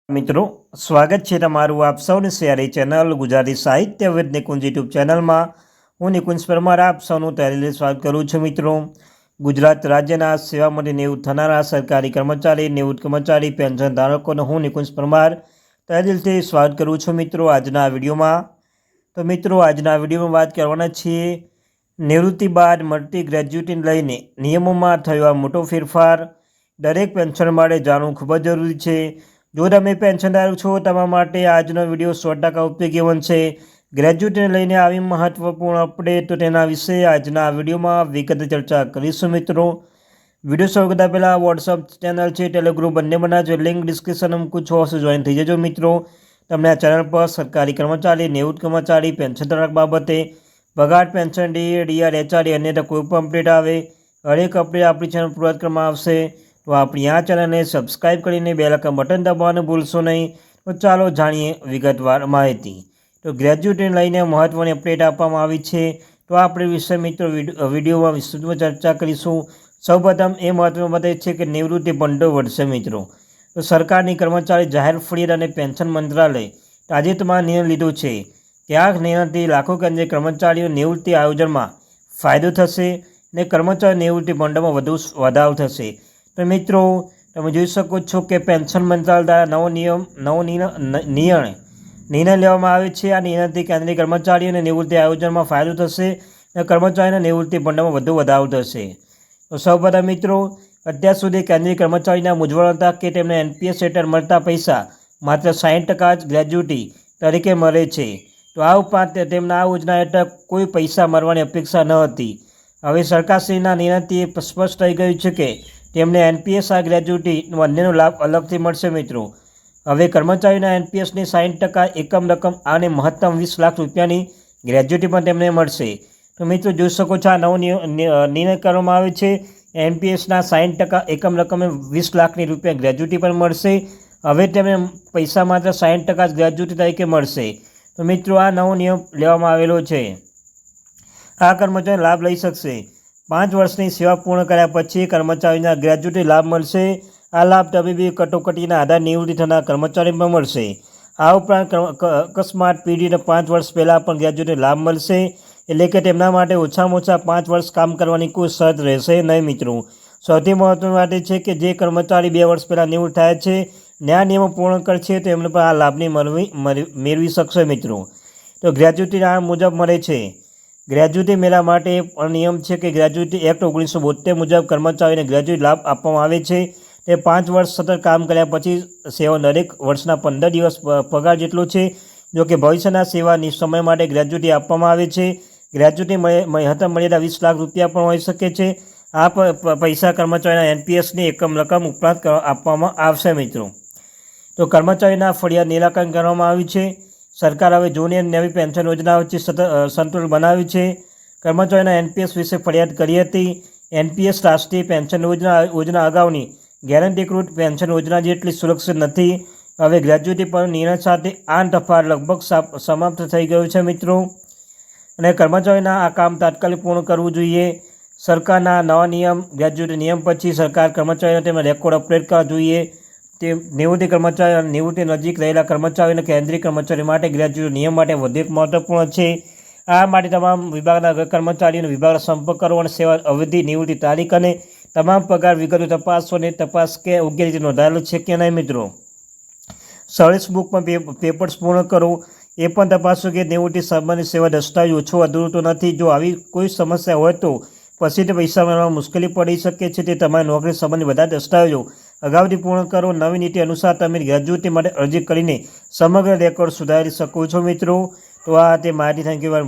મિત્રો, સ્વાગત છે તમારું આપ સૌની શેરી ચેનલ ગુજરાતી સાહિત્ય વિદ નિકુંજ યુટ્યુબ ચેનલમાં. હું નિકુંજ પરમાર આપ સૌનું તહેરીલી સ્વાગત કરું છું. મિત્રો, ગુજરાત રાજ્યના સેવામાંથી નિવૃત્ત થનારા સરકારી કર્મચારી, નિવૃત્ત કર્મચારી, પેન્શન ધારકોનો હું નિકુંજ પરમાર તહેરીલથી સ્વાગત કરું છું. મિત્રો, આજના વિડીયોમાં વાત કરવાના છીએ નિવૃત્તિ બાદ મળતી ગ્રેજ્યુટીને લઈને નિયમોમાં થયો આ મોટો ફેરફાર. દરેક પેન્શન માટે જાણવું ખૂબ જ જરૂરી છે. જો તમે પેન્શનધારક છો, તમારા માટે આજનો વિડીયો 100% ઉપયોગી બનશે. ગ્રેજ્યુટીને લઈને આવી મહત્વપૂર્ણ અપડેટ, તો તેના વિશે આજના વિડીયોમાં વિગતે ચર્ચા કરીશું. મિત્રો, વિડીયો શરૂ કરતા પહેલાં વોટ્સઅપ ચેનલ છે, ટેલિગ્રુપ બંને બનાવજો, લિંક ડિસ્ક્રિપ્શન મૂકું છું, અવશ્ય જોઈન થઈ જજો. મિત્રો, તમને આ ચેનલ પર સરકારી કર્મચારી, નિવૃત્ત કર્મચારી, પેન્શનધારક બાબતે પગાર, પેન્શન, ડીઆર, એચઆરડી અન્ય કોઈ પણ અપડેટ આવે, હરેક અપડેટ આપણી ચેનલ પૂર્વત કરવામાં આવશે. તો આપણી આ ચેનલને સબસ્ક્રાઈબ કરીને બેલ આઇકન બટન દબાવવાનું ભૂલશો નહીં. તો ચાલો જાણીએ વિગતવાર માહિતી. તો ગ્રેજ્યુટીને લઈને મહત્ત્વની અપડેટ આપવામાં આવી છે. તો આપણે વિશે મિત્રો વિડીયોમાં વિસ્તૃતમાં ચર્ચા કરીશું. સૌપ્રથમ એ મહત્વનું બતાવે છે કે નિવૃત્તિ ભંડોળ વધશે. મિત્રો, તો સરકારની કર્મચારી જાહેર ફરિયાદ અને પેન્શન મંત્રાલય તાજેતરમાં નિર્ણય લીધો છે. ત્યાં નિર્ણયથી લાખો કેન્દ્રીય કર્મચારીઓ નિવૃત્તિ આયોજનમાં ફાયદો થશે અને કર્મચારી નિવૃત્તિ ભંડોળમાં વધુ વધારો થશે. તો મિત્રો, તમે જોઈ શકો છો કે પેન્શન મંત્રાલય દ્વારા નવો નિર્ણય લેવામાં આવે છે. આ નિર્ણયથી કેન્દ્રીય કર્મચારીઓને નિવૃત્તિ આયોજનમાં ફાયદો થશે અને કર્મચારીઓના નિવૃત્તિ ભંડોળમાં વધુ વધારો થશે. તો સૌપ્રથમ મિત્રો, અત્યાર સુધી કેન્દ્રીય કર્મચારીના મૂંઝવણ હતા કે તેમને એનપીએસ હેઠળ મળતા પૈસા માત્ર 60% જ ગ્રેજ્યુટી તરીકે મળે છે. તો આ ઉપરાંત તેમના આ યોજના હેઠળ કોઈ પૈસા મળવાની અપેક્ષા ન હતી. હવે સરકારશ્રીના નિર્ણયથી સ્પષ્ટ થઈ ગયું છે કે તેમને એનપીએસ આ ગ્રેજ્યુટી બંનેનો લાભ અલગથી મળશે. મિત્રો, હવે કર્મચારીના એનપીએસની 60% એકમ રકમ અને મહત્તમ 20 લાખ રૂપિયાની ગ્રેજ્યુટી પણ તેમને મળશે. તો મિત્રો, જોઈ શકો છો આ નવો નિર્ણય કરવામાં આવે છે. એનપીએસના 60% એકમ રકમે 20 લાખની રૂપિયા ગ્રેજ્યુટી પણ મળશે. હવે તેમને પૈસા માત્ર 60% જ ગ્રેજ્યુટી તરીકે મળશે. તો મિત્રો, આ નવો નિયમ લેવામાં આવેલો છે. આ કર્મચારીઓ લાભ લઈ શકશે. 5 વર્ષની સેવા પૂર્ણ કર્યા પછી કર્મચારીના ગ્રેજ્યુટી લાભ મળશે. આ લાભ તબીબી કટોકટીના આધારે નિવૃત્તિ થનાર કર્મચારીને પણ મળશે. આ ઉપરાંત અકસ્માત પીડિતને 5 વર્ષ પહેલાં પણ ગ્રેજ્યુટી લાભ મળશે. એટલે કે તેમના માટે ઓછામાં ઓછા 5 વર્ષ કામ કરવાની કોઈ શરત રહેશે નહીં. મિત્રો, સૌથી મહત્વની વાત એ છે કે જે કર્મચારી 2 વર્ષ પહેલાં નિવૃત્ત થયા છે ને આ નિયમો પૂર્ણ કરશે તો એમને પણ આ લાભની મેળવી શકશે. મિત્રો, તો ગ્રેજ્યુટી આ મુજબ મળે છે. ગ્રેજ્યુટી મેળવવા માટે પણ નિયમ છે કે ગ્રેજ્યુટી એક્ટ 1972 મુજબ કર્મચારીઓને ગ્રેજ્યુટી લાભ આપવામાં આવે છે. તે 5 વર્ષ સતત કામ કર્યા પછી સેવા દરેક વર્ષના 15 દિવસ પગાર જેટલો છે. જો કે ભવિષ્યના સેવાની સમય માટે ગ્રેજ્યુટી આપવામાં આવે છે. ગ્રેજ્યુટી મહત્તમ મર્યાદા 20 લાખ રૂપિયા પણ હોઈ શકે છે. આ પૈસા કર્મચારીના એનપીએસની એકમ રકમ ઉપરાંત આપવામાં આવશે. મિત્રો, તો કર્મચારીના ફરિયાદ નિરાકરણ કરવામાં આવ્યું છે. સરકાર હવે જૂની અને નવી પેન્શન યોજના વચ્ચે સંતુલન બનાવ્યું છે. કર્મચારીના એનપીએસ વિશે ફરિયાદ કરી હતી. એનપીએસ રાષ્ટ્રીય પેન્શન યોજના અગાઉની ગેરંટીકૃત પેન્શન યોજના જેટલી સુરક્ષિત નથી. હવે ગ્રેજ્યુટી પર નિર્ણય સાથે આ તફાવત લગભગ સમાપ્ત થઈ ગયું છે. મિત્રો, અને કર્મચારીના આ કામ તાત્કાલિક પૂર્ણ કરવું જોઈએ. સરકારના નવા નિયમ ગ્રેજ્યુટી નિયમ પછી સરકાર કર્મચારીઓને તેમના રેકોર્ડ અપડેટ કરવા જોઈએ. તે નિવૃત્તિ કર્મચારીઓ અને નિવૃત્તિ નજીક રહેલા કર્મચારીઓ અને કેન્દ્રીય કર્મચારીઓ માટે ગ્રેજ્યુટી નિયમ માટે વધુ એક મહત્વપૂર્ણ છે. આ માટે તમામ વિભાગના કર્મચારીઓને વિભાગનો સંપર્ક કરો અને સેવા અવધિ, નિવૃત્તિ તારીખ અને તમામ પગાર વિગતો તપાસો અને તપાસ કે યોગ્ય રીતે નોંધાયેલું છે કે નહીં. મિત્રો, સર્વિસ બુકમાં પેપર્સ પૂર્ણ કરો. એ પણ તપાસો કે નિવૃત્તિ સંબંધિત સેવા દસ્તાવેજ ઓછો અધૂરું તો નથી. જો આવી કોઈ સમસ્યા હોય તો પછી તે પૈસા મેળવવામાં મુશ્કેલી પડી શકે છે. તે તમારી નોકરી સંબંધિત બધા દસ્તાવેજો અગાઉથી પૂર્ણ કરો. નવી નીતિ અનુસાર તમે ગ્રેજ્યુટી માટે અરજી કરીને સમગ્ર રેકોર્ડ સુધારી શકો છો. મિત્રો, તો આ તે માહિતી. Thank you very much.